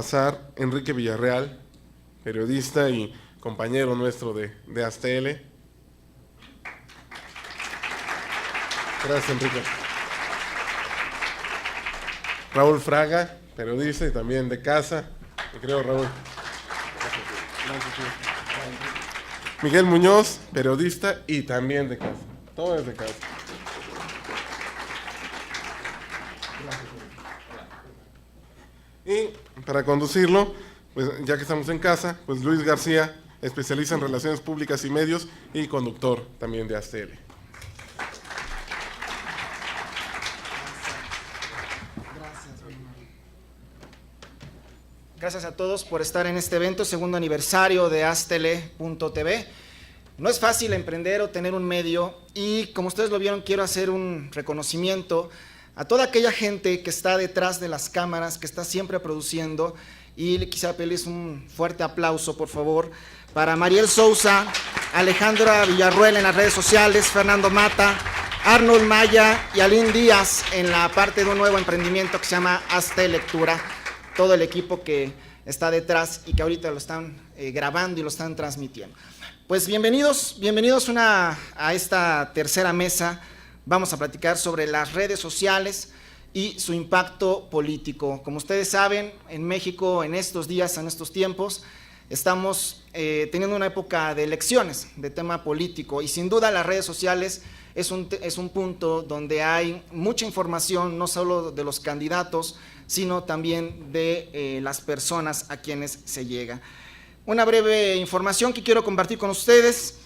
pasar Enrique Villarreal, periodista y compañero nuestro de Aztele. Gracias, Enrique. Raúl Fraga, periodista y también de casa. Te creo, Raúl. Miguel Muñoz, periodista y también de casa. Todo es de casa. Y para conducirlo, pues ya que estamos en casa, pues Luis García, especialista en relaciones públicas y medios y conductor también de Aztele. Gracias a todos por estar en este evento, segundo aniversario de Aztele.tv. No es fácil emprender o tener un medio y, como ustedes lo vieron, quiero hacer un reconocimiento a toda aquella gente que está detrás de las cámaras, que está siempre produciendo, y le quisiera pedirles un fuerte aplauso, por favor, para Mariel Sousa, Alejandra Villarruel en las redes sociales, Fernando Mata, Arnold Maya y Aline Díaz en la parte de un nuevo emprendimiento que se llama Hazte Lectura. Todo el equipo que está detrás y que ahorita lo están grabando y lo están transmitiendo. Pues bienvenidos a esta tercera mesa. Vamos a platicar sobre las redes sociales y su impacto político. Como ustedes saben, en México en estos días, en estos tiempos, estamos teniendo una época de elecciones, de tema político, y sin duda las redes sociales es un punto donde hay mucha información, no solo de los candidatos, sino también de las personas a quienes se llega. Una breve información que quiero compartir con ustedes.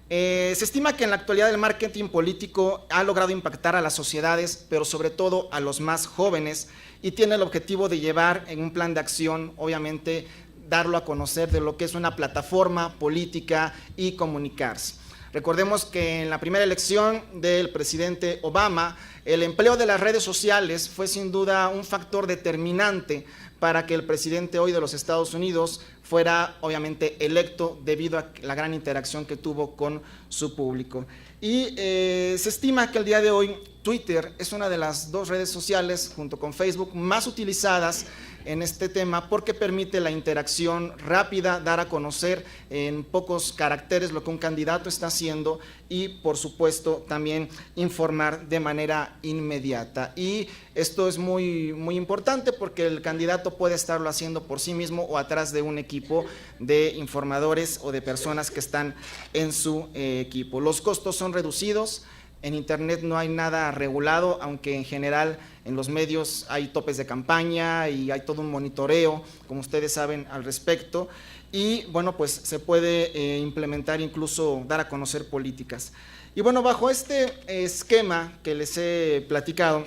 Se estima que en la actualidad el marketing político ha logrado impactar a las sociedades, pero sobre todo a los más jóvenes, y tiene el objetivo de llevar en un plan de acción, obviamente, darlo a conocer de lo que es una plataforma política y comunicarse. Recordemos que en la primera elección del presidente Obama, el empleo de las redes sociales fue sin duda un factor determinante para que el presidente hoy de los Estados Unidos fuera obviamente electo debido a la gran interacción que tuvo con su público. Y se estima que el día de hoy Twitter es una de las dos redes sociales junto con Facebook más utilizadas en este tema porque permite la interacción rápida, dar a conocer en pocos caracteres lo que un candidato está haciendo y por supuesto también informar de manera inmediata. Y esto es muy importante porque el candidato puede estarlo haciendo por sí mismo o atrás de un equipo de informadores o de personas que están en su equipo. Los costos son reducidos. En Internet no hay nada regulado, aunque en general en los medios hay topes de campaña y hay todo un monitoreo, como ustedes saben, al respecto. Y bueno, pues se puede implementar, incluso dar a conocer políticas. Y bueno, bajo este esquema que les he platicado,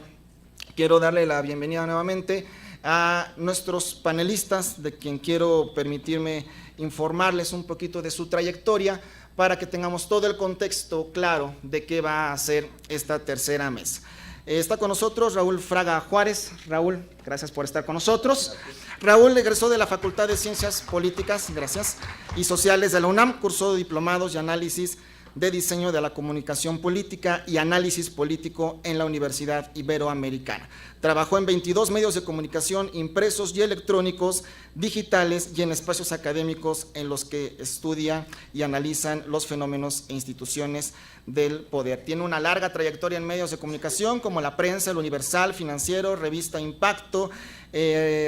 quiero darle la bienvenida nuevamente a nuestros panelistas, de quien quiero permitirme informarles un poquito de su trayectoria, para que tengamos todo el contexto claro de qué va a ser esta tercera mesa. Está con nosotros Raúl Fraga Juárez. Raúl, gracias por estar con nosotros. Raúl egresó de la Facultad de Ciencias Políticas, gracias, y Sociales de la UNAM, cursó diplomados y análisis de diseño de la comunicación política y análisis político en la Universidad Iberoamericana. Trabajó en 22 medios de comunicación impresos y electrónicos, digitales y en espacios académicos en los que estudia y analizan los fenómenos e instituciones del poder. Tiene una larga trayectoria en medios de comunicación como La Prensa, El Universal, Financiero, Revista Impacto,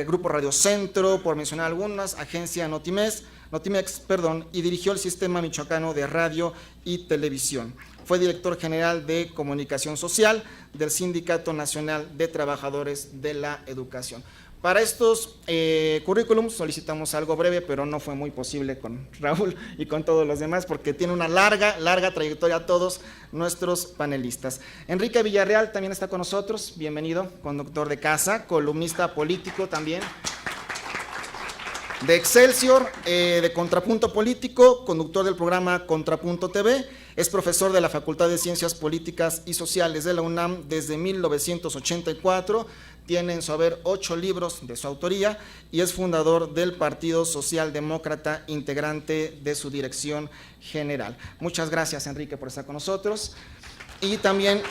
Grupo Radio Centro, por mencionar algunas, Agencia Notimex, y dirigió el Sistema Michoacano de Radio y Televisión. Fue director general de Comunicación Social del Sindicato Nacional de Trabajadores de la Educación. Para estos currículums solicitamos algo breve, pero no fue muy posible con Raúl y con todos los demás, porque tiene una larga trayectoria a todos nuestros panelistas. Enrique Villarreal también está con nosotros, bienvenido, conductor de casa, columnista político también, de Excelsior, de Contrapunto Político, conductor del programa Contrapunto TV, es profesor de la Facultad de Ciencias Políticas y Sociales de la UNAM desde 1984, tiene en su haber 8 libros de su autoría y es fundador del Partido Socialdemócrata, integrante de su dirección general. Muchas gracias, Enrique, por estar con nosotros. Y también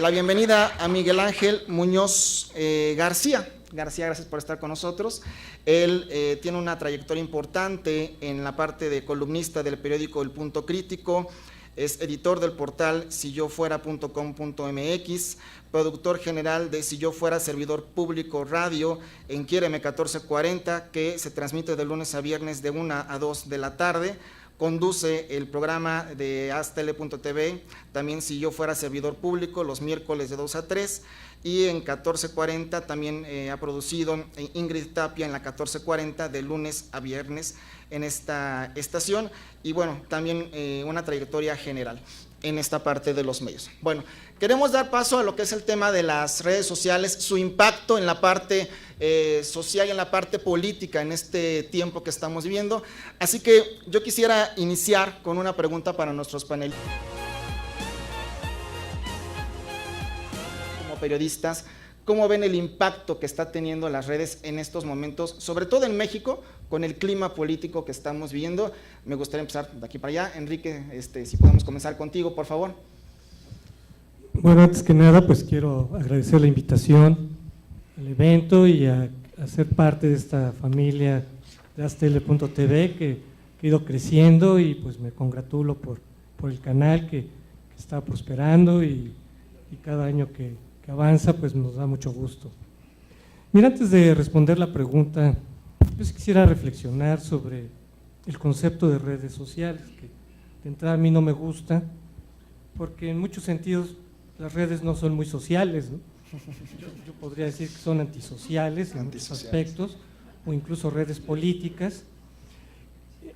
la bienvenida a Miguel Ángel Muñoz García. García, gracias por estar con nosotros. Él tiene una trayectoria importante en la parte de columnista del periódico El Punto Crítico, es editor del portal siyofuera.com.mx, productor general de Si Yo Fuera Servidor Público Radio en Quiéreme 1440, que se transmite de lunes a viernes de 1 a 2 de la tarde. Conduce el programa de Astele.tv, también Si Yo Fuera Servidor Público, los miércoles de 2 a 3, y en 1440 también ha producido Ingrid Tapia en la 1440 de lunes a viernes en esta estación, y bueno, también una trayectoria general en esta parte de los medios. Bueno, queremos dar paso a lo que es el tema de las redes sociales, su impacto en la parte social y en la parte política en este tiempo que estamos viviendo. Así que yo quisiera iniciar con una pregunta para nuestros panelistas. Como periodistas, ¿cómo ven el impacto que está teniendo las redes en estos momentos, sobre todo en México, con el clima político que estamos viviendo? Me gustaría empezar de aquí para allá. Enrique, si podemos comenzar contigo, por favor. Bueno, antes que nada, pues quiero agradecer la invitación al evento y a ser parte de esta familia de Astele.tv que ha ido creciendo, y pues me congratulo por el canal que está prosperando, y cada año que avanza pues nos da mucho gusto. Mira, antes de responder la pregunta, yo sí quisiera reflexionar sobre el concepto de redes sociales, que de entrada a mí no me gusta, porque en muchos sentidos las redes no son muy sociales, ¿no? Yo podría decir que son antisociales en muchos aspectos, o incluso redes políticas.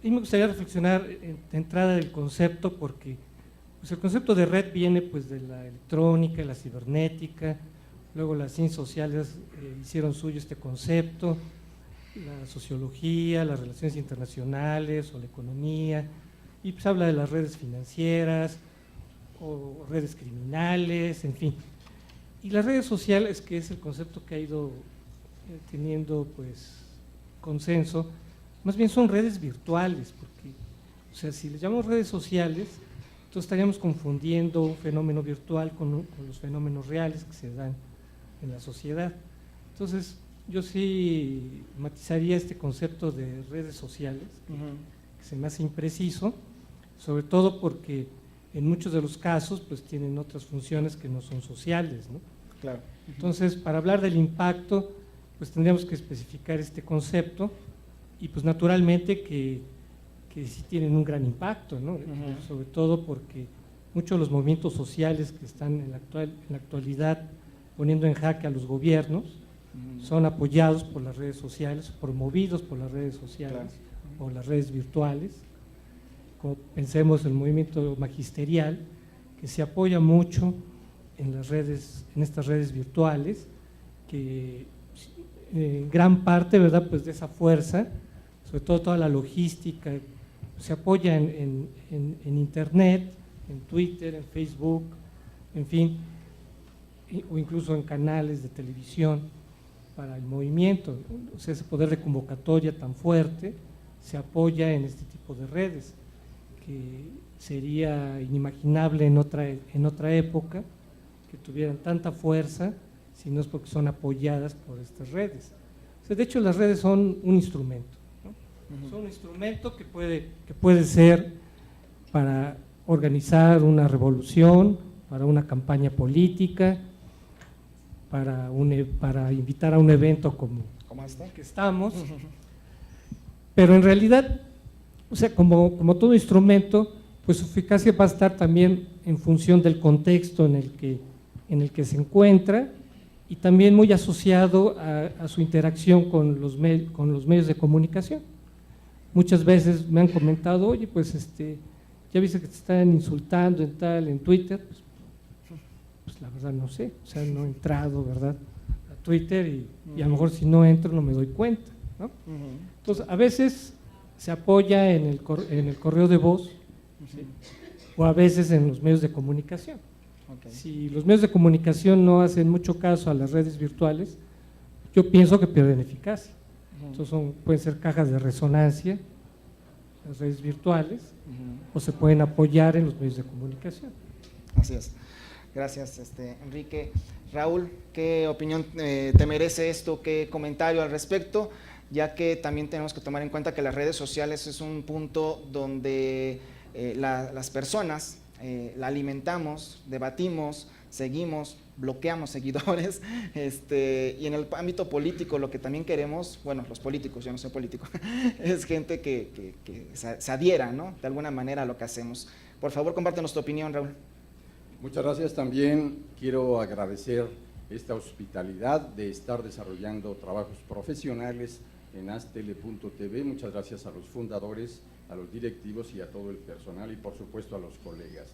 Y me gustaría reflexionar de entrada del concepto, porque pues el concepto de red viene pues de la electrónica, la cibernética, luego las ciencias sociales hicieron suyo este concepto, la sociología, las relaciones internacionales o la economía, y pues habla de las redes financieras o redes criminales, en fin. Y las redes sociales, que es el concepto que ha ido teniendo pues consenso, más bien son redes virtuales, porque, o sea, si les llamamos redes sociales, entonces estaríamos confundiendo un fenómeno virtual con los fenómenos reales que se dan en la sociedad. Entonces, yo sí matizaría este concepto de redes sociales, que se me hace impreciso, sobre todo porque en muchos de los casos pues tienen otras funciones que no son sociales, ¿no? Claro. Entonces, para hablar del impacto, pues tendríamos que especificar este concepto, y pues naturalmente que sí tienen un gran impacto, ¿no? Sobre todo porque muchos de los movimientos sociales que están en la actualidad poniendo en jaque a los gobiernos son apoyados por las redes sociales, promovidos por las redes sociales, claro, o las redes virtuales. Como pensemos el movimiento magisterial, que se apoya mucho en las redes, en estas redes virtuales, que en gran parte, ¿verdad?, pues de esa fuerza, sobre todo toda la logística, se apoya en internet, en Twitter, en Facebook, en fin, o incluso en canales de televisión para el movimiento. O sea, ese poder de convocatoria tan fuerte se apoya en este tipo de redes, que sería inimaginable en otra época que tuvieran tanta fuerza, si no es porque son apoyadas por estas redes. O sea, de hecho, las redes son un instrumento, ¿no? Son un instrumento que puede ser para organizar una revolución, para una campaña política, para invitar a un evento como el que estamos, pero en realidad, o sea, como todo instrumento, pues su eficacia va a estar también en función del contexto en el que se encuentra, y también muy asociado a su interacción con los medios de comunicación. Muchas veces me han comentado, oye, pues ya viste que te están insultando en Twitter. Pues la verdad no sé, o sea, no he entrado, ¿verdad?, a Twitter, y a lo mejor si no entro no me doy cuenta, ¿no? Entonces, a veces se apoya en el correo de voz, ¿sí?, o a veces en los medios de comunicación. Si los medios de comunicación no hacen mucho caso a las redes virtuales, yo pienso que pierden eficacia. Entonces pueden ser cajas de resonancia, las redes virtuales, o se pueden apoyar en los medios de comunicación. Así es. Gracias, Enrique. Raúl, ¿qué opinión te merece esto? ¿Qué comentario al respecto? Ya que también tenemos que tomar en cuenta que las redes sociales es un punto donde las personas la alimentamos, debatimos, seguimos, bloqueamos seguidores, y en el ámbito político lo que también queremos, bueno, los políticos, yo no soy político, es gente que se adhiera, ¿no?, de alguna manera a lo que hacemos. Por favor, compártenos tu opinión, Raúl. Muchas gracias. También quiero agradecer esta hospitalidad de estar desarrollando trabajos profesionales en Astele.tv. Muchas gracias a los fundadores, a los directivos y a todo el personal y por supuesto a los colegas.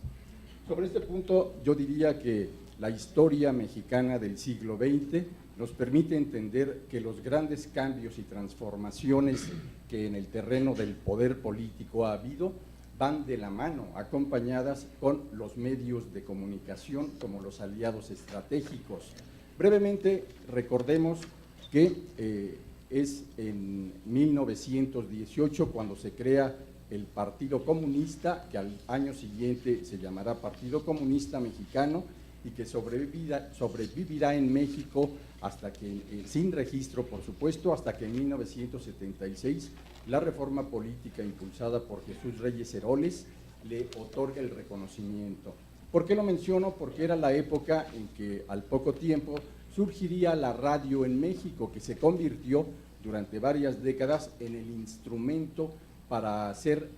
Sobre este punto yo diría que la historia mexicana del siglo XX nos permite entender que los grandes cambios y transformaciones que en el terreno del poder político ha habido van de la mano, acompañadas con los medios de comunicación como los aliados estratégicos. Brevemente, recordemos que es en 1918 cuando se crea el Partido Comunista, que al año siguiente se llamará Partido Comunista Mexicano, y que sobrevivirá en México hasta que, sin registro por supuesto, hasta que en 1976 la reforma política impulsada por Jesús Reyes Heroles le otorga el reconocimiento. ¿Por qué lo menciono? Porque era la época en que al poco tiempo surgiría la radio en México, que se convirtió durante varias décadas en el instrumento para hacer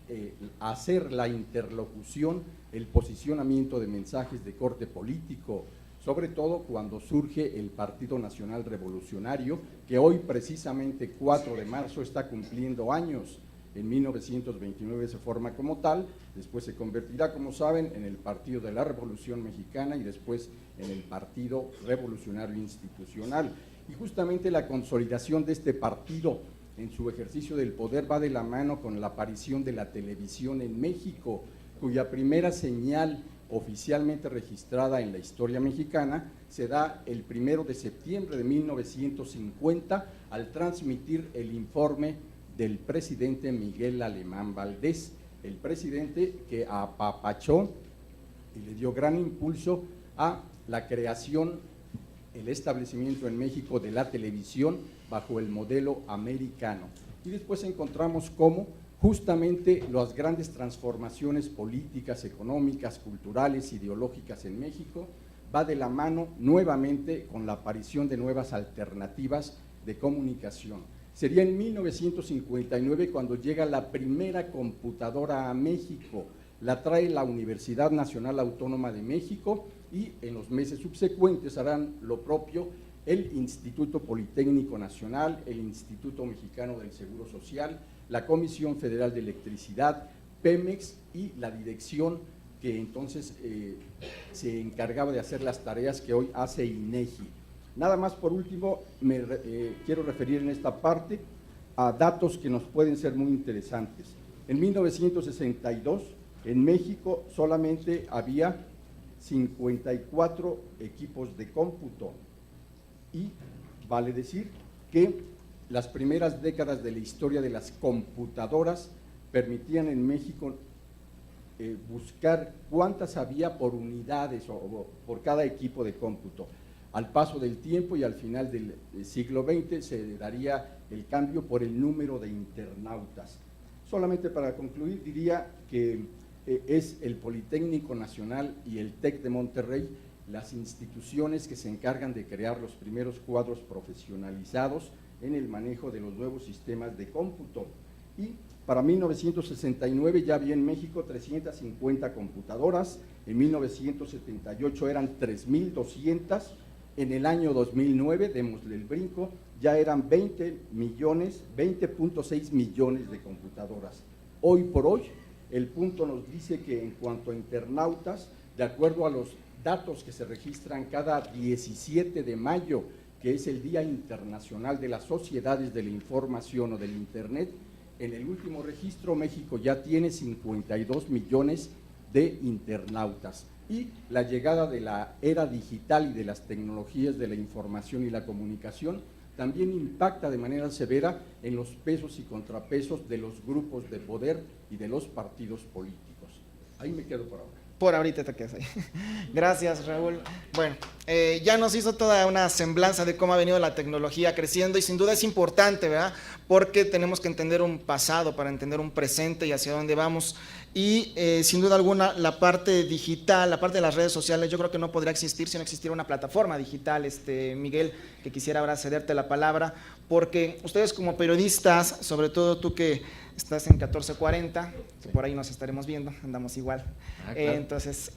la interlocución, el posicionamiento de mensajes de corte político, sobre todo cuando surge el Partido Nacional Revolucionario, que hoy precisamente 4 de marzo está cumpliendo años. En 1929 se forma como tal, después se convertirá, como saben, en el Partido de la Revolución Mexicana y después en el Partido Revolucionario Institucional. Y justamente la consolidación de este partido en su ejercicio del poder va de la mano con la aparición de la televisión en México, cuya primera señal oficialmente registrada en la historia mexicana se da el 1 de septiembre de 1950 al transmitir el informe del presidente Miguel Alemán Valdés, el presidente que apapachó y le dio gran impulso a la creación, el establecimiento en México de la televisión bajo el modelo americano. Y después encontramos cómo justamente las grandes transformaciones políticas, económicas, culturales, ideológicas en México va de la mano nuevamente con la aparición de nuevas alternativas de comunicación. Sería en 1959 cuando llega la primera computadora a México, la trae la Universidad Nacional Autónoma de México y en los meses subsecuentes harán lo propio el Instituto Politécnico Nacional, el Instituto Mexicano del Seguro Social, la Comisión Federal de Electricidad, Pemex y la dirección que entonces se encargaba de hacer las tareas que hoy hace INEGI. Nada más por último, quiero referir en esta parte a datos que nos pueden ser muy interesantes. En 1962, en México solamente había 54 equipos de cómputo y vale decir que las primeras décadas de la historia de las computadoras permitían en México buscar cuántas había por unidades o por cada equipo de cómputo. Al paso del tiempo y al final del siglo XX se daría el cambio por el número de internautas. Solamente para concluir diría que es el Politécnico Nacional y el TEC de Monterrey las instituciones que se encargan de crear los primeros cuadros profesionalizados en el manejo de los nuevos sistemas de cómputo. Y para 1969 ya había en México 350 computadoras, en 1978 eran 3.200, en el año 2009, démosle el brinco, ya eran 20.6 millones de computadoras. Hoy por hoy, el punto nos dice que en cuanto a internautas, de acuerdo a los datos que se registran cada 17 de mayo, que es el Día Internacional de las Sociedades de la Información o del Internet, en el último registro México ya tiene 52 millones de internautas. Y la llegada de la era digital y de las tecnologías de la información y la comunicación también impacta de manera severa en los pesos y contrapesos de los grupos de poder y de los partidos políticos. Ahí me quedo por ahora. Por ahorita te quedas ahí. Gracias, Raúl. Bueno, ya nos hizo toda una semblanza de cómo ha venido la tecnología creciendo y sin duda es importante, ¿verdad? Porque tenemos que entender un pasado para entender un presente y hacia dónde vamos. Y sin duda alguna la parte digital, la parte de las redes sociales, yo creo que no podría existir si no existiera una plataforma digital, Miguel, que quisiera ahora cederte la palabra, porque ustedes como periodistas, sobre todo tú que estás en 1440, que por ahí nos estaremos viendo, andamos igual. Claro. Entonces,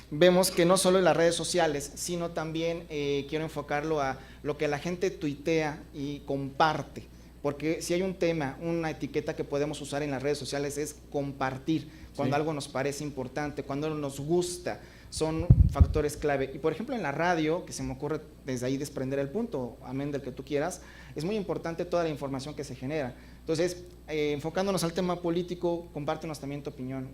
vemos que no solo en las redes sociales, sino también quiero enfocarlo a lo que la gente tuitea y comparte. Porque si hay un tema, una etiqueta que podemos usar en las redes sociales es compartir, cuando algo nos parece importante, cuando nos gusta, son factores clave. Y por ejemplo en la radio, que se me ocurre desde ahí desprender el punto, amén del que tú quieras, es muy importante toda la información que se genera. Entonces, enfocándonos al tema político, compártenos también tu opinión,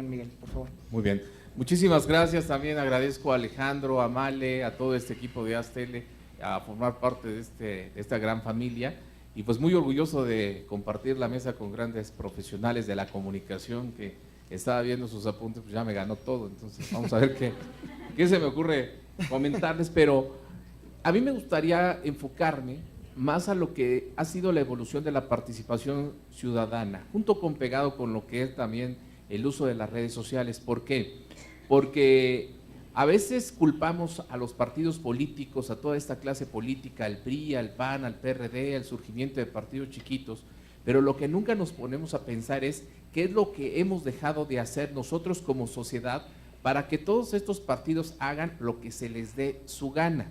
Miguel, por favor. Muy bien, muchísimas gracias. También agradezco a Alejandro, a Male, a todo este equipo de Aztele, a formar parte de esta gran familia. Y pues muy orgulloso de compartir la mesa con grandes profesionales de la comunicación, que estaba viendo sus apuntes, pues ya me ganó todo. Entonces vamos a ver qué se me ocurre comentarles, pero a mí me gustaría enfocarme más a lo que ha sido la evolución de la participación ciudadana, junto con pegado con lo que es también el uso de las redes sociales. ¿Por qué? Porque a veces culpamos a los partidos políticos, a toda esta clase política, al PRI, al PAN, al PRD, al surgimiento de partidos chiquitos, pero lo que nunca nos ponemos a pensar es qué es lo que hemos dejado de hacer nosotros como sociedad para que todos estos partidos hagan lo que se les dé su gana.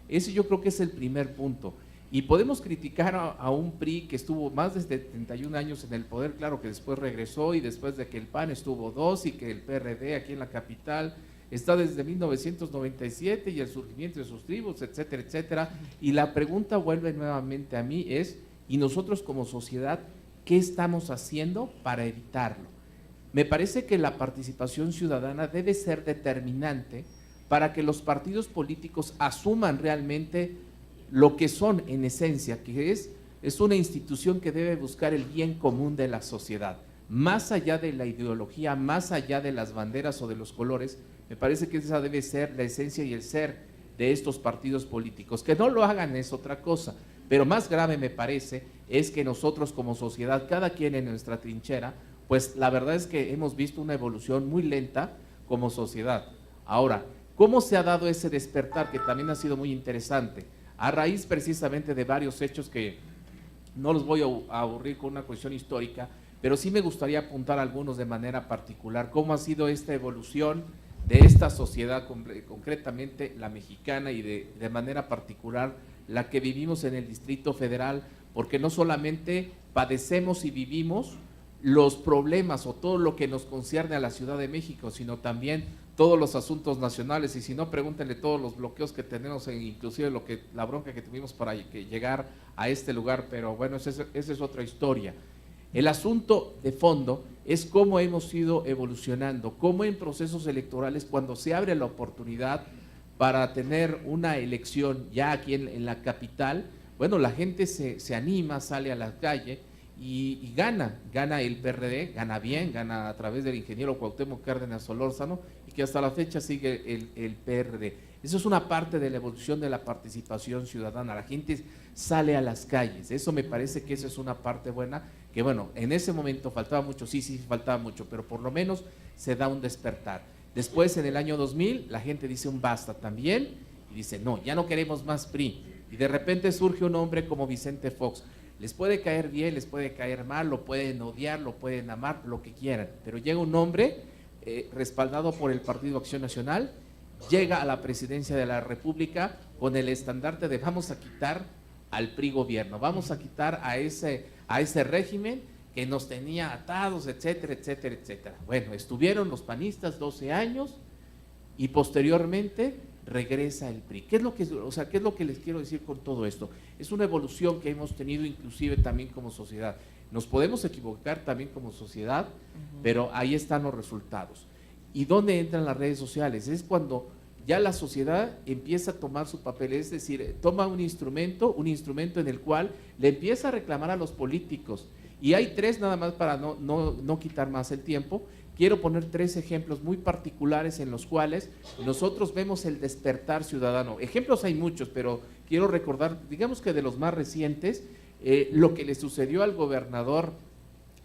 Ese yo creo que es el primer punto. Y podemos criticar a un PRI que estuvo más de 71 años en el poder, claro que después regresó, y después de que el PAN estuvo 2 y que el PRD aquí en la capital está desde 1997 y el surgimiento de sus tribus, etcétera, etcétera. Y la pregunta vuelve nuevamente a mí es, ¿y nosotros como sociedad qué estamos haciendo para evitarlo? Me parece que la participación ciudadana debe ser determinante para que los partidos políticos asuman realmente lo que son en esencia, que es una institución que debe buscar el bien común de la sociedad, más allá de la ideología, más allá de las banderas o de los colores. Me parece que esa debe ser la esencia y el ser de estos partidos políticos. Que no lo hagan es otra cosa, pero más grave me parece es que nosotros como sociedad, cada quien en nuestra trinchera, pues la verdad es que hemos visto una evolución muy lenta como sociedad. Ahora, ¿cómo se ha dado ese despertar? Que también ha sido muy interesante, a raíz precisamente de varios hechos que no los voy a aburrir con una cuestión histórica, pero sí me gustaría apuntar algunos de manera particular, cómo ha sido esta evolución de esta sociedad, concretamente la mexicana, y de manera particular la que vivimos en el Distrito Federal, porque no solamente padecemos y vivimos los problemas o todo lo que nos concierne a la Ciudad de México, sino también todos los asuntos nacionales, y si no, pregúntenle todos los bloqueos que tenemos, inclusive la bronca que tuvimos para llegar a este lugar, pero bueno, esa es otra historia. El asunto de fondo es cómo hemos ido evolucionando, cómo en procesos electorales, cuando se abre la oportunidad para tener una elección ya aquí en la capital, bueno, la gente se anima, sale a la calle y gana el PRD, gana bien, gana a través del ingeniero Cuauhtémoc Cárdenas Solórzano, y que hasta la fecha sigue el PRD. Eso es una parte de la evolución de la participación ciudadana, la gente sale a las calles, eso me parece que esa es una parte buena, que bueno, en ese momento faltaba mucho, sí faltaba mucho, pero por lo menos se da un despertar. Después, en el año 2000, la gente dice un basta también, y dice, no, ya no queremos más PRI, y de repente surge un hombre como Vicente Fox. Les puede caer bien, les puede caer mal, lo pueden odiar, lo pueden amar, lo que quieran, pero llega un hombre respaldado por el Partido Acción Nacional, llega a la presidencia de la República con el estandarte de vamos a quitar al PRI gobierno, vamos a quitar a ese régimen que nos tenía atados, etcétera, etcétera, etcétera. Bueno, estuvieron los panistas 12 años y posteriormente regresa el PRI. ¿Qué es lo que les quiero decir con todo esto? Es una evolución que hemos tenido inclusive también como sociedad. Nos podemos equivocar también como sociedad, pero ahí están los resultados. ¿Y dónde entran las redes sociales? Es cuando ya la sociedad empieza a tomar su papel, es decir, toma un instrumento en el cual le empieza a reclamar a los políticos, Y hay tres nada más para no quitar más el tiempo. Quiero poner 3 ejemplos muy particulares en los cuales nosotros vemos el despertar ciudadano. Ejemplos hay muchos, pero quiero recordar, digamos que de los más recientes, lo que le sucedió al gobernador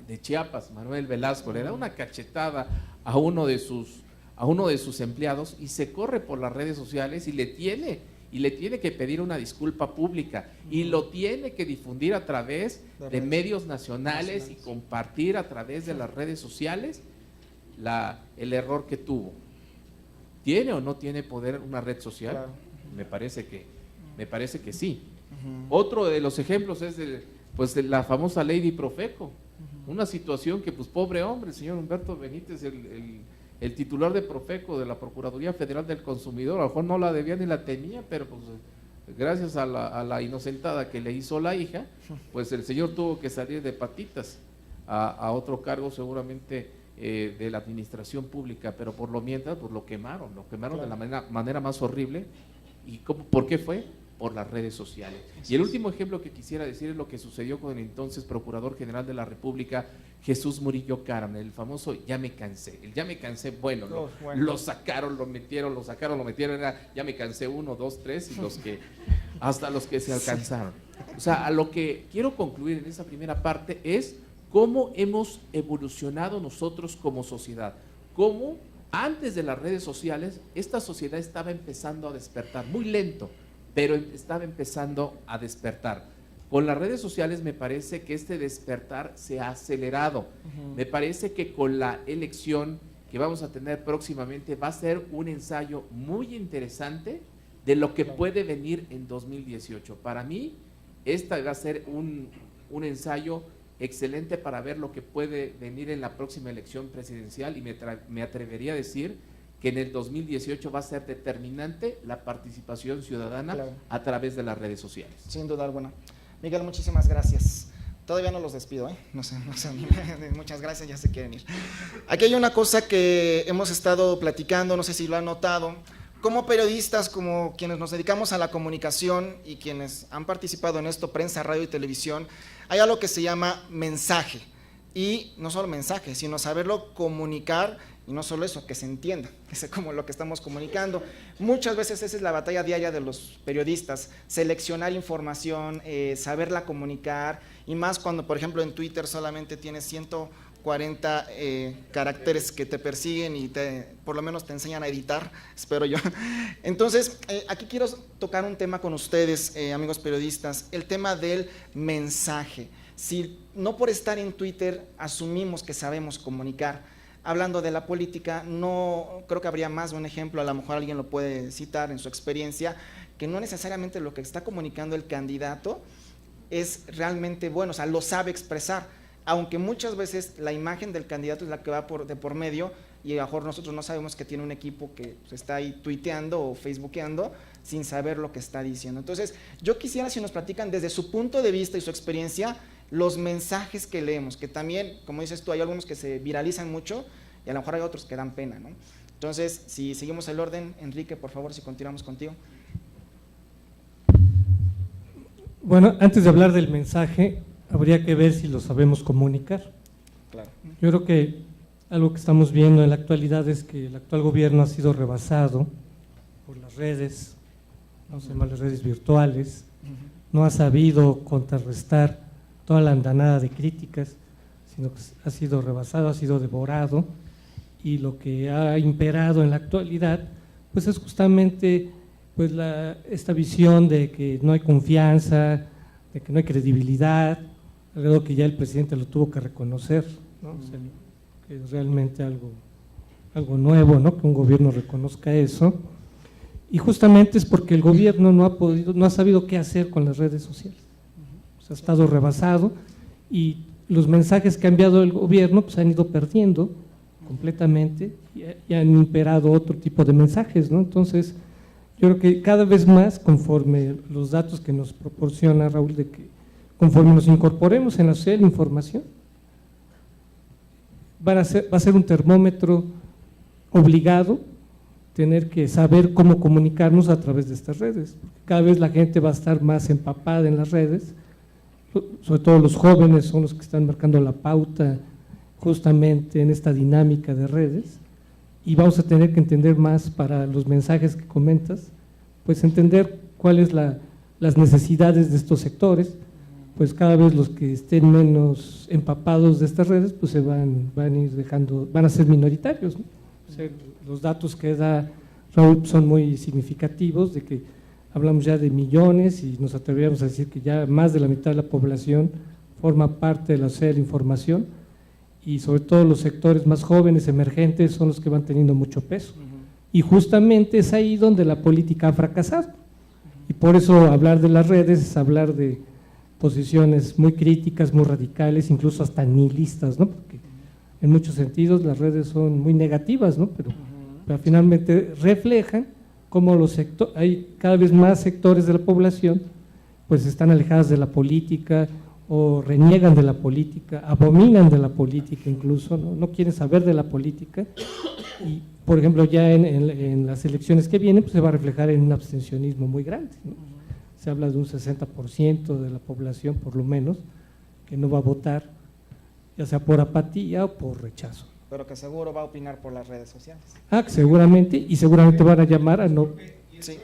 de Chiapas, Manuel Velasco. Le da una cachetada a uno de sus empleados y se corre por las redes sociales y le tiene que pedir una disculpa pública y lo tiene que difundir a través de medios nacionales y compartir a través de las redes sociales el error que tuvo. ¿Tiene o no tiene poder una red social? Claro. Me parece que sí. Otro de los ejemplos es de la famosa Lady Profeco, una situación que, pues, pobre hombre, el señor Humberto Benítez, el titular de Profeco de la Procuraduría Federal del Consumidor, a lo mejor no la debía ni la tenía, pero pues gracias a la inocentada que le hizo la hija, pues el señor tuvo que salir de patitas a otro cargo seguramente de la administración pública, pero por lo mientras pues lo quemaron claro, de la manera más horrible. ¿Y por qué fue? Por las redes sociales. Y el último ejemplo que quisiera decir es lo que sucedió con el entonces Procurador General de la República, Jesús Murillo Caram, el famoso ya me cansé. El ya me cansé, bueno, lo sacaron, lo metieron, era ya me cansé 1, 2, 3 y hasta los que se alcanzaron. O sea, a lo que quiero concluir en esa primera parte es cómo hemos evolucionado nosotros como sociedad, cómo antes de las redes sociales esta sociedad estaba empezando a despertar, muy lento, pero estaba empezando a despertar. Con las redes sociales me parece que este despertar se ha acelerado. Me parece que con la elección que vamos a tener próximamente va a ser un ensayo muy interesante de lo que puede venir en 2018. Para mí, esta va a ser un ensayo excelente para ver lo que puede venir en la próxima elección presidencial y me atrevería a decir que en el 2018 va a ser determinante la participación ciudadana a través de las redes sociales. Sin duda alguna. Miguel, muchísimas gracias. Todavía no los despido, ¿eh? No sé, muchas gracias, ya se quieren ir. Aquí hay una cosa que hemos estado platicando, no sé si lo han notado. Como periodistas, como quienes nos dedicamos a la comunicación y quienes han participado en esto, prensa, radio y televisión, hay algo que se llama mensaje. Y no solo mensaje, sino saberlo comunicar, y no solo eso, que se entienda, que sea como lo que estamos comunicando. Muchas veces esa es la batalla diaria de los periodistas, seleccionar información, saberla comunicar, y más cuando, por ejemplo, en Twitter solamente tienes 140 caracteres que te persiguen y por lo menos te enseñan a editar, espero yo. Entonces, aquí quiero tocar un tema con ustedes, amigos periodistas, el tema del mensaje. Si no por estar en Twitter asumimos que sabemos comunicar, hablando de la política, no creo que habría más de un ejemplo, a lo mejor alguien lo puede citar en su experiencia, que no necesariamente lo que está comunicando el candidato es realmente bueno, o sea, lo sabe expresar, aunque muchas veces la imagen del candidato es la que va de por medio, y a lo mejor nosotros no sabemos que tiene un equipo que pues, está ahí tuiteando o facebookeando sin saber lo que está diciendo. Entonces, yo quisiera si nos platican desde su punto de vista y su experiencia, los mensajes que leemos, que también, como dices tú, hay algunos que se viralizan mucho y a lo mejor hay otros que dan pena, ¿no? Entonces, si seguimos el orden, Enrique, por favor, si continuamos contigo. Bueno, antes de hablar del mensaje, habría que ver si lo sabemos comunicar. Claro. Yo creo que algo que estamos viendo en la actualidad es que el actual gobierno ha sido rebasado por las redes, vamos a llamarlas redes virtuales, no ha sabido contrarrestar toda la andanada de críticas, sino que ha sido rebasado, ha sido devorado, y lo que ha imperado en la actualidad pues es justamente pues esta visión de que no hay confianza, de que no hay credibilidad, algo que ya el presidente lo tuvo que reconocer, ¿no? O sea, que es realmente algo nuevo, ¿no? Que un gobierno reconozca eso, y justamente es porque el gobierno no ha sabido qué hacer con las redes sociales. Ha estado rebasado y los mensajes que ha enviado el gobierno pues han ido perdiendo completamente y han imperado otro tipo de mensajes, ¿no? Entonces, yo creo que cada vez más, conforme los datos que nos proporciona Raúl, de que conforme nos incorporemos en la sociedad de la información, va a ser un termómetro obligado tener que saber cómo comunicarnos a través de estas redes, porque cada vez la gente va a estar más empapada en las redes, sobre todo los jóvenes son los que están marcando la pauta justamente en esta dinámica de redes, y vamos a tener que entender más para los mensajes que comentas, pues entender cuáles las necesidades de estos sectores, pues cada vez los que estén menos empapados de estas redes, pues van a ir dejando, van a ser minoritarios, ¿no? O sea, los datos que da Raúl son muy significativos, de que hablamos ya de millones y nos atreveríamos a decir que ya más de la mitad de la población forma parte de la sociedad de la información, y sobre todo los sectores más jóvenes, emergentes, son los que van teniendo mucho peso. Y justamente es ahí donde la política ha fracasado. Y por eso hablar de las redes es hablar de posiciones muy críticas, muy radicales, incluso hasta nihilistas, ¿no? Porque en muchos sentidos las redes son muy negativas, ¿no? Pero finalmente reflejan cómo hay cada vez más sectores de la población pues están alejadas de la política, o reniegan de la política, abominan de la política incluso, no quieren saber de la política, y por ejemplo ya en las elecciones que vienen pues se va a reflejar en un abstencionismo muy grande, ¿no? Se habla de un 60% de la población por lo menos que no va a votar, ya sea por apatía o por rechazo. Pero que seguro va a opinar por las redes sociales. Seguramente, y seguramente van a llamar a no… Sí.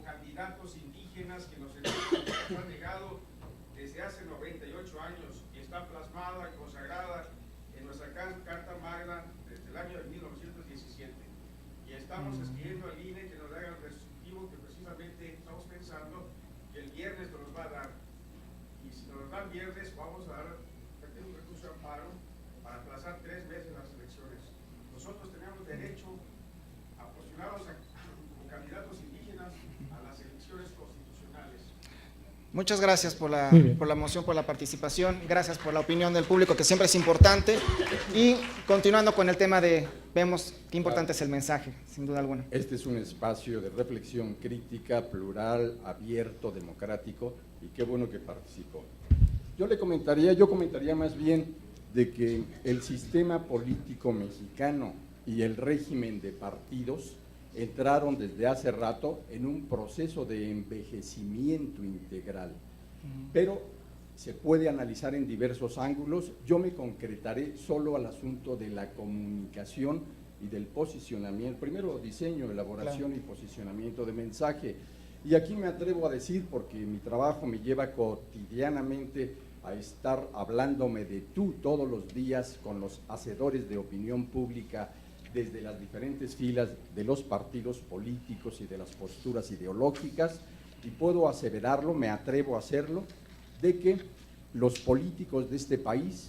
Candidatos indígenas que nos han negado desde hace 98 años y está plasmada y consagrada en nuestra Carta Magna desde el año de 1917. Y estamos escribiendo al INE que nos haga el resolutivo que precisamente estamos pensando que el viernes nos va a dar. Y si nos dan viernes, vamos a dar un recurso de amparo para aplazar 3 meses las elecciones. Nosotros tenemos derecho a posicionarnos como candidatos indígenas a las elecciones constitucionales. Muchas gracias por la moción, por la participación, gracias por la opinión del público, que siempre es importante. Y continuando con el tema vemos qué importante es el mensaje, sin duda alguna. Este es un espacio de reflexión crítica, plural, abierto, democrático, y qué bueno que participó. Yo comentaría más bien de que el sistema político mexicano y el régimen de partidos entraron desde hace rato en un proceso de envejecimiento integral, pero se puede analizar en diversos ángulos. Yo me concretaré solo al asunto de la comunicación y del posicionamiento, primero diseño, elaboración y posicionamiento de mensaje. Y aquí me atrevo a decir, porque mi trabajo me lleva cotidianamente a estar hablándome de tú todos los días con los hacedores de opinión pública desde las diferentes filas de los partidos políticos y de las posturas ideológicas, y puedo aseverarlo, me atrevo a hacerlo, de que los políticos de este país,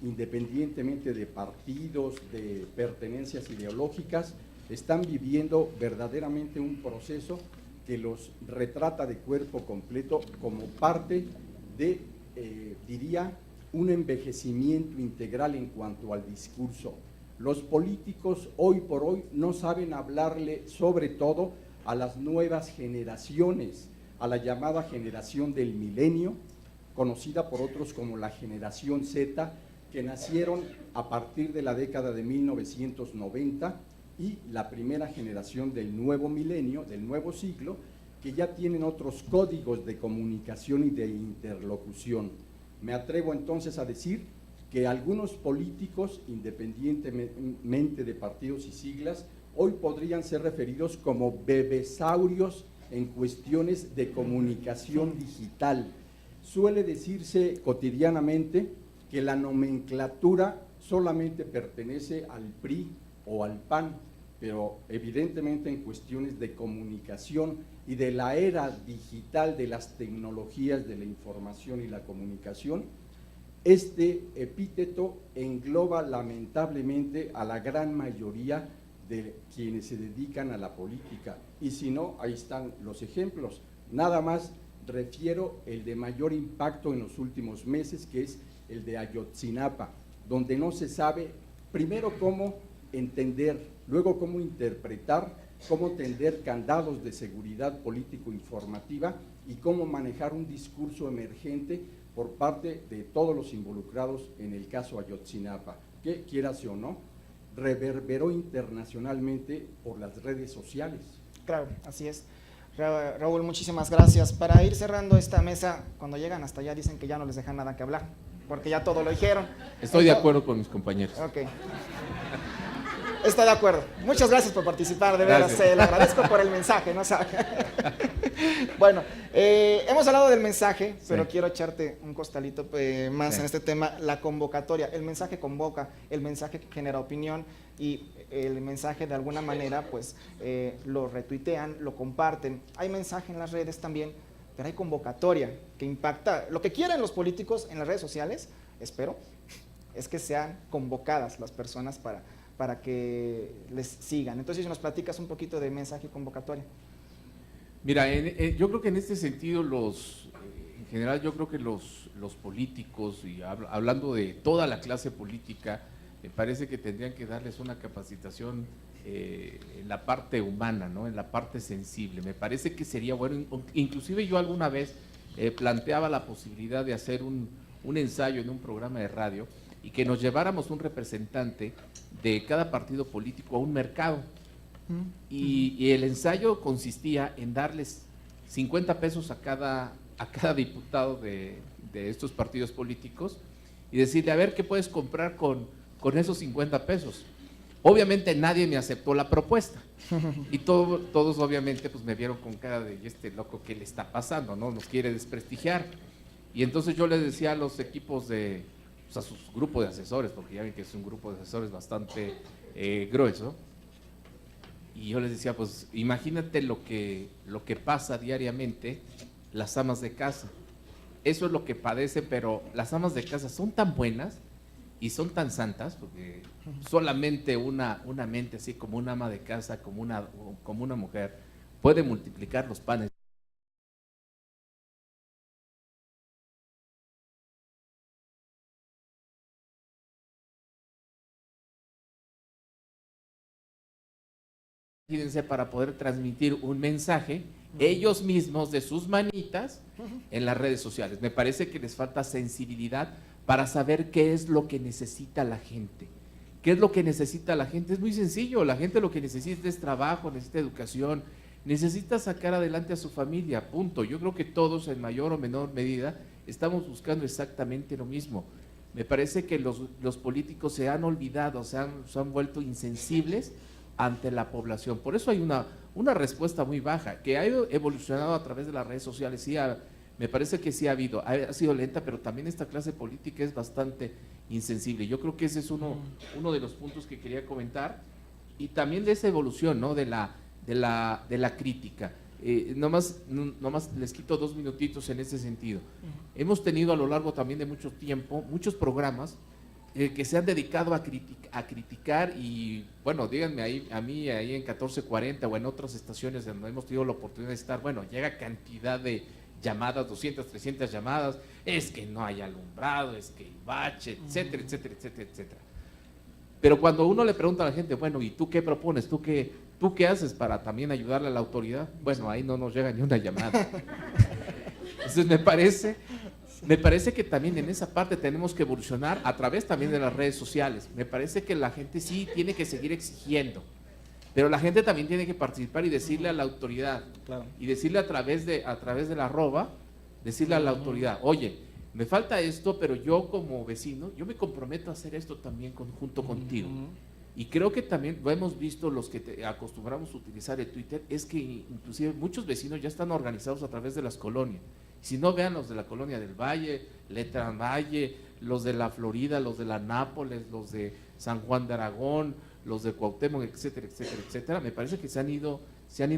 independientemente de partidos, de pertenencias ideológicas, están viviendo verdaderamente un proceso que los retrata de cuerpo completo como parte de, diría, un envejecimiento integral en cuanto al discurso. Los políticos hoy por hoy no saben hablarle sobre todo a las nuevas generaciones, a la llamada generación del milenio, conocida por otros como la generación Z, que nacieron a partir de la década de 1990, y la primera generación del nuevo milenio, del nuevo siglo, que ya tienen otros códigos de comunicación y de interlocución. Me atrevo entonces a decir que algunos políticos, independientemente de partidos y siglas, hoy podrían ser referidos como bebesaurios en cuestiones de comunicación digital. Suele decirse cotidianamente que la nomenclatura solamente pertenece al PRI o al PAN, pero evidentemente en cuestiones de comunicación y de la era digital de las tecnologías de la información y la comunicación, este epíteto engloba lamentablemente a la gran mayoría de quienes se dedican a la política, y si no, ahí están los ejemplos. Nada más refiero el de mayor impacto en los últimos meses, que es el de Ayotzinapa, donde no se sabe primero cómo entender, luego cómo interpretar, cómo tender candados de seguridad político-informativa y cómo manejar un discurso emergente por parte de todos los involucrados en el caso Ayotzinapa, que, quieras o no, reverberó internacionalmente por las redes sociales. Claro, así es. Raúl, muchísimas gracias. Para ir cerrando esta mesa, cuando llegan hasta allá dicen que ya no les dejan nada que hablar, porque ya todo lo dijeron. Estoy de acuerdo con mis compañeros. Ok. Está de acuerdo. Muchas gracias por participar, de veras. Gracias. Le agradezco por el mensaje, ¿no sabe? Bueno, hemos hablado del mensaje, pero Sí. quiero echarte un costalito más Sí. en este tema, la convocatoria. El mensaje convoca, el mensaje genera opinión y el mensaje de alguna manera pues lo retuitean, lo comparten. Hay mensaje en las redes también, pero hay convocatoria que impacta. Lo que quieren los políticos en las redes sociales, espero, es que sean convocadas las personas para que les sigan. Entonces, si nos platicas un poquito de mensaje y convocatoria. Mira, yo creo que en este sentido en general yo creo que los políticos, y hablando de toda la clase política, me parece que tendrían que darles una capacitación en la parte humana, ¿no? En la parte sensible. Me parece que sería bueno, inclusive yo alguna vez planteaba la posibilidad de hacer un ensayo en un programa de radio y que nos lleváramos un representante de cada partido político a un mercado. Y el ensayo consistía en darles 50 pesos a cada diputado de estos partidos políticos y decirle, a ver, ¿qué puedes comprar con esos 50 pesos? Obviamente nadie me aceptó la propuesta y todos obviamente pues me vieron con cara de, ¿y este loco qué le está pasando? ¿No? Nos quiere desprestigiar. Y entonces yo les decía a los equipos a sus grupos de asesores, porque ya ven que es un grupo de asesores bastante grueso, y yo les decía, pues imagínate lo que pasa diariamente las amas de casa. Eso es lo que padecen, pero las amas de casa son tan buenas y son tan santas, porque solamente una mente así como una ama de casa, como una mujer, puede multiplicar los panes. Imagínense, para poder transmitir un mensaje ellos mismos de sus manitas en las redes sociales. Me parece que les falta sensibilidad para saber qué es lo que necesita la gente. ¿Qué es lo que necesita la gente? Es muy sencillo, la gente lo que necesita es trabajo, necesita educación, necesita sacar adelante a su familia, punto. Yo creo que todos en mayor o menor medida estamos buscando exactamente lo mismo. Me parece que los políticos se han olvidado, se han vuelto insensibles ante la población. Por eso hay una respuesta muy baja, que ha evolucionado a través de las redes sociales. Sí, me parece que sí ha sido lenta, pero también esta clase política es bastante insensible. Yo creo que ese es uno de los puntos que quería comentar, y también de esa evolución, ¿no? de la crítica. Nomás les quito 2 minutitos en ese sentido. Hemos tenido a lo largo también de mucho tiempo muchos programas que se han dedicado a criticar, y bueno, díganme a mí ahí en 1440 o en otras estaciones donde hemos tenido la oportunidad de estar, bueno, llega cantidad de llamadas, 200, 300 llamadas, es que no hay alumbrado, es que hay bache, etcétera, etcétera, etcétera, etcétera. Pero cuando uno le pregunta a la gente, bueno, ¿y tú qué propones? ¿Tú qué haces para también ayudarle a la autoridad? Bueno, ahí no nos llega ni una llamada. Entonces me parece que también en esa parte tenemos que evolucionar a través también de las redes sociales. Me parece que la gente sí tiene que seguir exigiendo, pero la gente también tiene que participar y decirle a la autoridad, Claro. y decirle a través de la arroba, decirle a la autoridad, oye, me falta esto, pero yo como vecino, yo me comprometo a hacer esto también junto contigo. Y creo que también lo hemos visto los que acostumbramos a utilizar el Twitter, es que inclusive muchos vecinos ya están organizados a través de las colonias. Si no, vean los de la Colonia del Valle, Letrán Valle, los de la Florida, los de la Nápoles, los de San Juan de Aragón, los de Cuauhtémoc, etcétera, etcétera, etcétera. Me parece que se han ido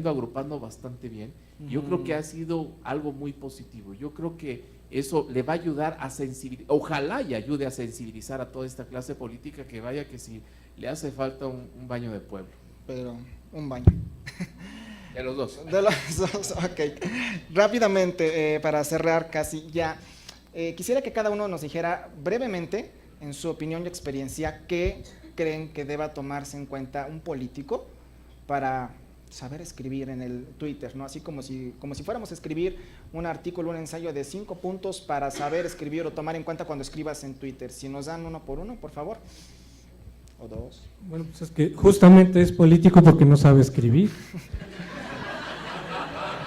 agrupando bastante bien. Yo creo que ha sido algo muy positivo. Yo creo que eso le va a ayudar a sensibilizar, ojalá y ayude a sensibilizar a toda esta clase política, que vaya que si le hace falta un baño de pueblo. Pero un baño. De los dos. De los dos, ok. Rápidamente, para cerrar casi ya, quisiera que cada uno nos dijera brevemente, en su opinión y experiencia, qué creen que deba tomarse en cuenta un político para saber escribir en el Twitter, ¿no? Así como si fuéramos a escribir un artículo, un ensayo de 5 puntos para saber escribir o tomar en cuenta cuando escribas en Twitter. Si nos dan uno por uno, por favor. O 2. Bueno, pues es que justamente es político porque no sabe escribir.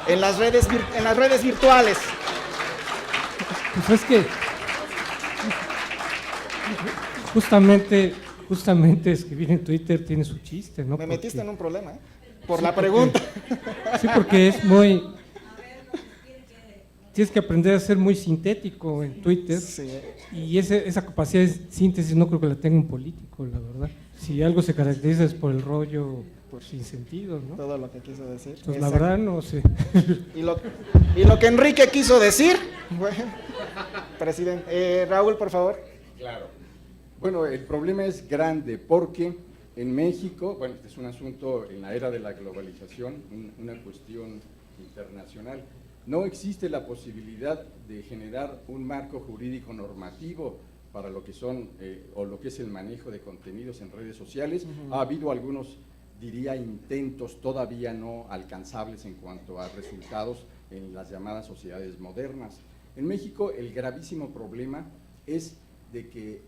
En las redes virtuales. Pues es que justamente escribir en Twitter tiene su chiste, ¿no? Me metiste en Porque- un problema, ¿eh? Por la pregunta. Sí, porque es muy... Tienes que aprender a ser muy sintético en Twitter. Sí. Y esa capacidad de síntesis no creo que la tenga un político, la verdad. Si algo se caracteriza es por el rollo sin sentido, ¿no? Todo lo que quiso decir. Entonces, la Exacto. verdad, no sé. Y lo que Enrique quiso decir, bueno, presidente. Raúl, por favor. Claro. Bueno, el problema es grande porque en México, bueno, este es un asunto en la era de la globalización, una cuestión internacional, no existe la posibilidad de generar un marco jurídico normativo para lo que son o lo que es el manejo de contenidos en redes sociales. Ha habido algunos, diría, intentos todavía no alcanzables en cuanto a resultados en las llamadas sociedades modernas. En México el gravísimo problema es de que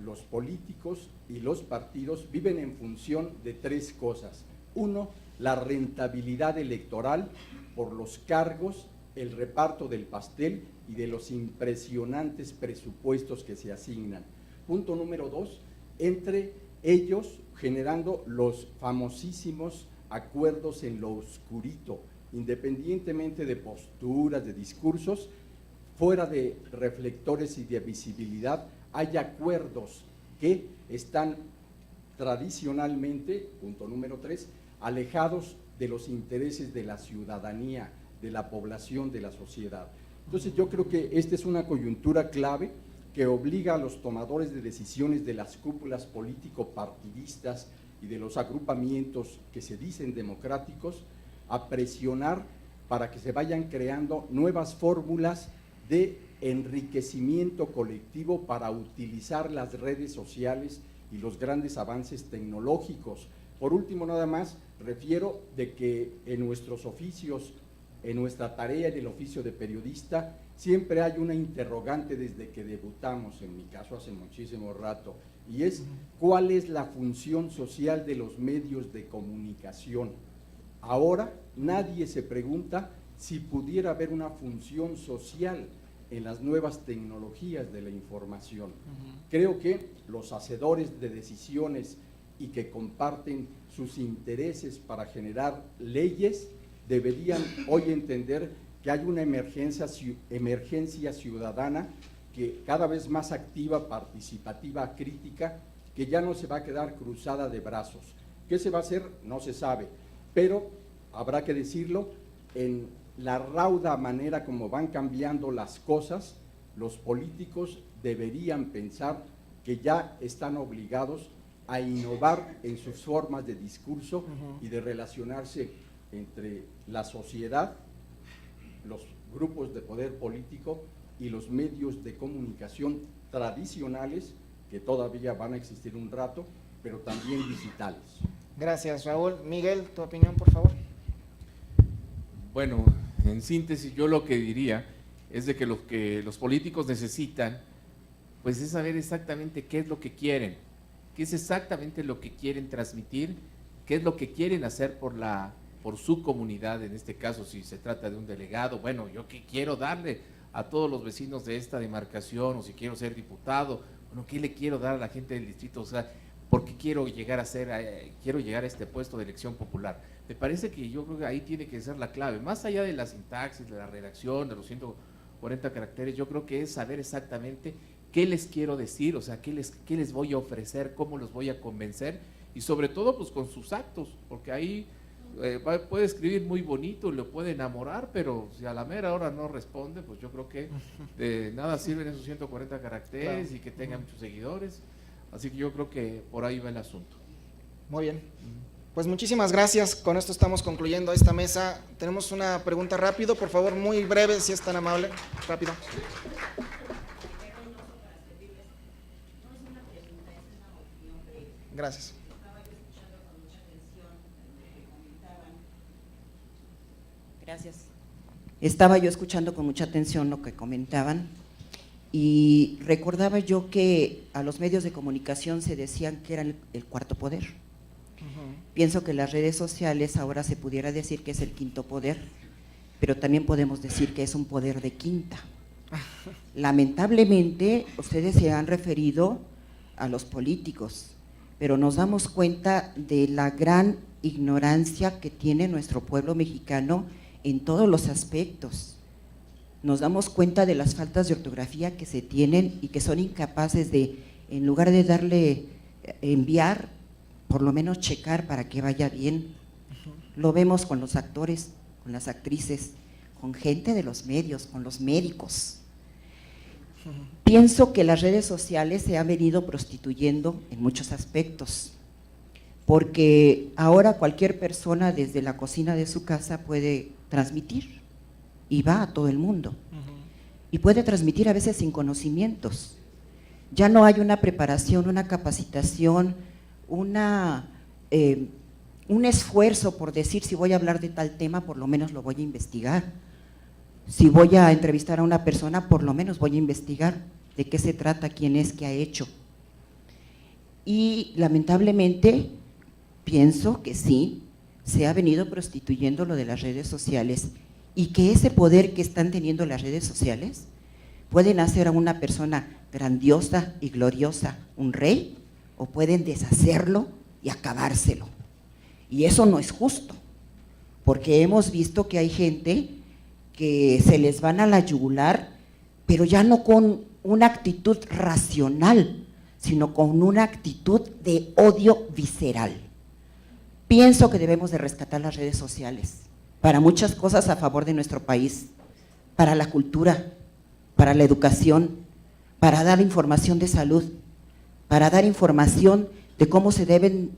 los políticos y los partidos viven en función de 3 cosas. Uno, la rentabilidad electoral por los cargos, el reparto del pastel y de los impresionantes presupuestos que se asignan. Punto número 2, entre ellos generando los famosísimos acuerdos en lo oscurito, independientemente de posturas, de discursos, fuera de reflectores y de visibilidad, hay acuerdos que están tradicionalmente, punto número 3, alejados de los intereses de la ciudadanía, de la población, de la sociedad. Entonces yo creo que esta es una coyuntura clave que obliga a los tomadores de decisiones de las cúpulas político-partidistas y de los agrupamientos que se dicen democráticos a presionar para que se vayan creando nuevas fórmulas de enriquecimiento colectivo para utilizar las redes sociales y los grandes avances tecnológicos. Por último, nada más, refiero de que en nuestros oficios, en nuestra tarea en el oficio de periodista, siempre hay una interrogante desde que debutamos, en mi caso hace muchísimo rato, y es ¿cuál es la función social de los medios de comunicación? Ahora nadie se pregunta si pudiera haber una función social en las nuevas tecnologías de la información. Creo que los hacedores de decisiones y que comparten sus intereses para generar leyes deberían hoy entender que hay una emergencia ciudadana que cada vez más activa, participativa, crítica, que ya no se va a quedar cruzada de brazos. ¿Qué se va a hacer? No se sabe, pero habrá que decirlo, en la rauda manera como van cambiando las cosas, los políticos deberían pensar que ya están obligados a innovar en sus formas de discurso y de relacionarse entre la sociedad, los grupos de poder político y los medios de comunicación tradicionales, que todavía van a existir un rato, pero también digitales. Gracias, Raúl. Miguel, tu opinión, por favor. Bueno, en síntesis, yo lo que diría es de que los políticos necesitan, pues es saber exactamente qué es lo que quieren, qué es exactamente lo que quieren transmitir, qué es lo que quieren hacer por su comunidad, en este caso si se trata de un delegado, bueno, yo qué quiero darle a todos los vecinos de esta demarcación, o si quiero ser diputado, bueno, qué le quiero dar a la gente del distrito, o sea, ¿por qué quiero llegar a este puesto de elección popular? Me parece que yo creo que ahí tiene que ser la clave, más allá de la sintaxis, de la redacción, de los 140 caracteres, yo creo que es saber exactamente qué les quiero decir, o sea, qué les voy a ofrecer, cómo los voy a convencer, y sobre todo pues con sus actos, porque ahí puede escribir muy bonito, lo puede enamorar, pero si a la mera hora no responde, pues yo creo que de nada sirven esos 140 caracteres, claro, y que tenga muchos seguidores, así que yo creo que por ahí va el asunto. Muy bien. Pues muchísimas gracias, con esto estamos concluyendo esta mesa. Tenemos una pregunta rápido, por favor, muy breve, si es tan amable, rápido. Gracias. Gracias. Estaba yo escuchando con mucha atención lo que comentaban y recordaba yo que a los medios de comunicación se decían que eran el cuarto poder. Pienso que las redes sociales ahora se pudiera decir que es el quinto poder, pero también podemos decir que es un poder de quinta. Lamentablemente, ustedes se han referido a los políticos, pero nos damos cuenta de la gran ignorancia que tiene nuestro pueblo mexicano en todos los aspectos. Nos damos cuenta de las faltas de ortografía que se tienen y que son incapaces de, en lugar de darle enviar, por lo menos checar para que vaya bien. Lo vemos con los actores, con las actrices, con gente de los medios, con los médicos. Pienso que las redes sociales se han venido prostituyendo en muchos aspectos, porque ahora cualquier persona desde la cocina de su casa puede transmitir y va a todo el mundo. Y puede transmitir a veces sin conocimientos. Ya no hay una preparación, una capacitación, un esfuerzo por decir, si voy a hablar de tal tema, por lo menos lo voy a investigar. Si voy a entrevistar a una persona, por lo menos voy a investigar de qué se trata, quién es, qué ha hecho. Y lamentablemente pienso que sí, se ha venido prostituyendo lo de las redes sociales y que ese poder que están teniendo las redes sociales pueden hacer a una persona grandiosa y gloriosa un rey, o pueden deshacerlo y acabárselo. Y eso no es justo, porque hemos visto que hay gente que se les van a la yugular, pero ya no con una actitud racional, sino con una actitud de odio visceral. Pienso que debemos de rescatar las redes sociales para muchas cosas a favor de nuestro país, para la cultura, para la educación, para dar información de salud, para dar información de cómo se deben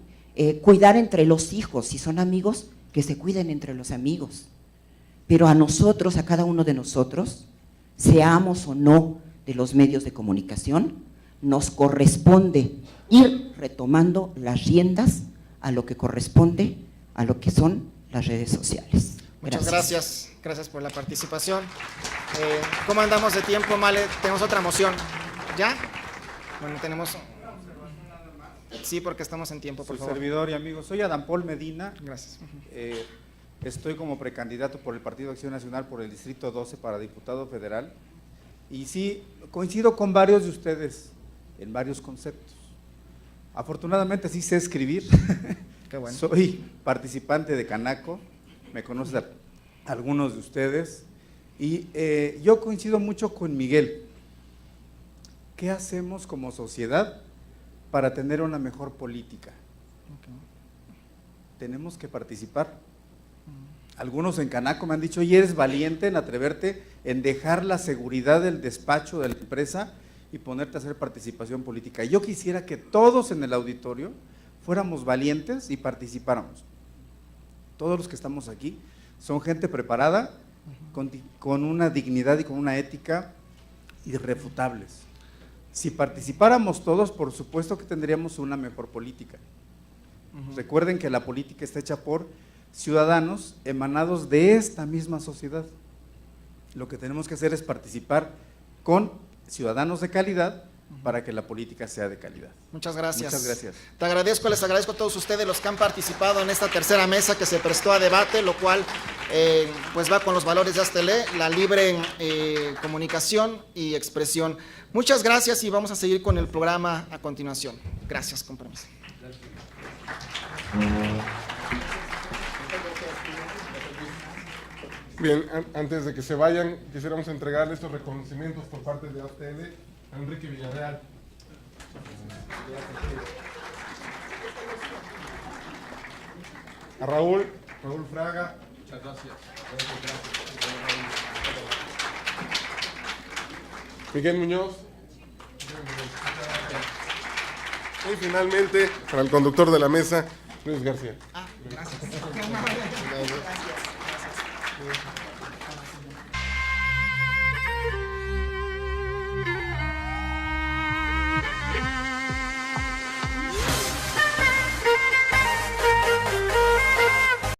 cuidar entre los hijos. Si son amigos, que se cuiden entre los amigos. Pero a nosotros, a cada uno de nosotros, seamos o no de los medios de comunicación, nos corresponde ir retomando las riendas a lo que corresponde a lo que son las redes sociales. Muchas gracias. Gracias por la participación. ¿Cómo andamos de tiempo, Male? Tenemos otra moción. ¿Ya? Bueno, tenemos... Sí, porque estamos en tiempo, por Soy favor. servidor y amigo, soy Adán Paul Medina. Gracias. Estoy como precandidato por el Partido Acción Nacional por el Distrito 12 para diputado federal. Y sí, coincido con varios de ustedes en varios conceptos. Afortunadamente sí sé escribir. Qué bueno. Soy participante de Canaco, me conocen algunos de ustedes. Y yo coincido mucho con Miguel. ¿Qué hacemos como sociedad para tener una mejor política? Tenemos que participar. Algunos en Canaco me han dicho, oye, eres valiente en atreverte en dejar la seguridad del despacho de la empresa y ponerte a hacer participación política. Y yo quisiera que todos en el auditorio fuéramos valientes y participáramos. Todos los que estamos aquí son gente preparada, con una dignidad y con una ética irrefutables. Si participáramos todos, por supuesto que tendríamos una mejor política. Recuerden que la política está hecha por ciudadanos emanados de esta misma sociedad. Lo que tenemos que hacer es participar con ciudadanos de calidad para que la política sea de calidad. Muchas gracias. Muchas gracias. Les agradezco a todos ustedes los que han participado en esta tercera mesa que se prestó a debate, lo cual pues va con los valores de Aztelé, la libre comunicación y expresión. Muchas gracias y vamos a seguir con el programa a continuación. Gracias, con permiso. Bien, antes de que se vayan, quisiéramos entregarle estos reconocimientos por parte de ATL a Enrique Villarreal. A Raúl Fraga. Muchas gracias. Miguel Muñoz. Y finalmente, para el conductor de la mesa, Luis García. Gracias.